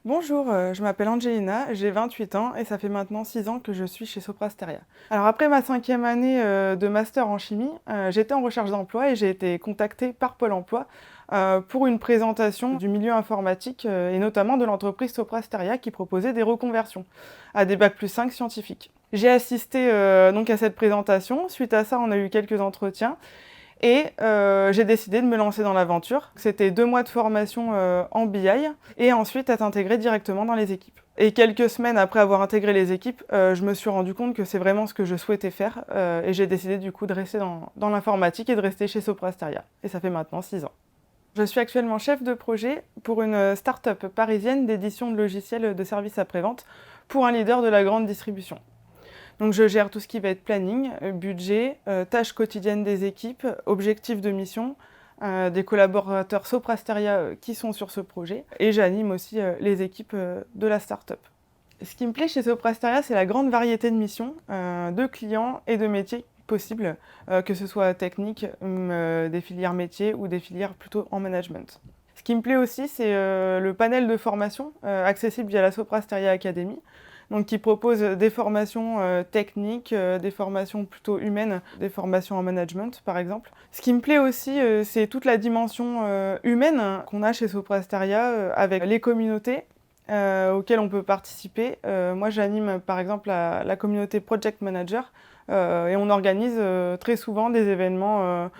Bonjour, je m'appelle Angelina, j'ai 28 ans et ça fait maintenant 6 ans que je suis chez Soprasteria. Alors après ma 5e année de master en chimie, j'étais en recherche d'emploi et j'ai été contactée par Pôle emploi pour une présentation du milieu informatique et notamment de l'entreprise Soprasteria qui proposait des reconversions à des bac+5 scientifiques. J'ai assisté donc à cette présentation, suite à ça on a eu quelques entretiens et j'ai décidé de me lancer dans l'aventure. C'était 2 mois de formation en BI et ensuite être intégrée directement dans les équipes. Et quelques semaines après avoir intégré les équipes, je me suis rendu compte que c'est vraiment ce que je souhaitais faire et j'ai décidé du coup de rester dans l'informatique et de rester chez Soprasteria. Et ça fait maintenant 6 ans. Je suis actuellement chef de projet pour une start-up parisienne d'édition de logiciels de services après-vente pour un leader de la grande distribution. Donc je gère tout ce qui va être planning, budget, tâches quotidiennes des équipes, objectifs de mission, des collaborateurs Soprasteria qui sont sur ce projet. Et j'anime aussi les équipes de la start-up. Ce qui me plaît chez Soprasteria, c'est la grande variété de missions, de clients et de métiers possibles, que ce soit technique, des filières métiers ou des filières plutôt en management. Ce qui me plaît aussi, c'est le panel de formation accessible via la Soprasteria Academy, donc qui propose des formations techniques, des formations plutôt humaines, des formations en management par exemple. Ce qui me plaît aussi, c'est toute la dimension humaine qu'on a chez Soprasteria avec les communautés auxquelles on peut participer. Moi j'anime par exemple la communauté Project Manager et on organise très souvent des événements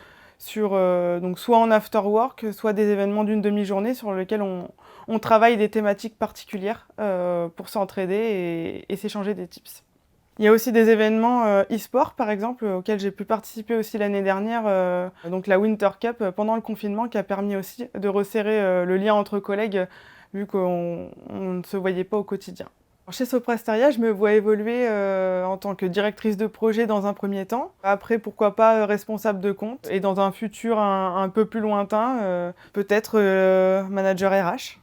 donc soit en after work, soit des événements d'une demi-journée sur lesquels on travaille des thématiques particulières pour s'entraider et s'échanger des tips. Il y a aussi des événements e-sport, par exemple, auxquels j'ai pu participer aussi l'année dernière, donc la Winter Cup pendant le confinement, qui a permis aussi de resserrer le lien entre collègues, vu qu'on ne se voyait pas au quotidien. Chez Soprasteria, je me vois évoluer en tant que directrice de projet dans un premier temps. Après, pourquoi pas responsable de compte. Et dans un futur un peu plus lointain, peut-être manager RH.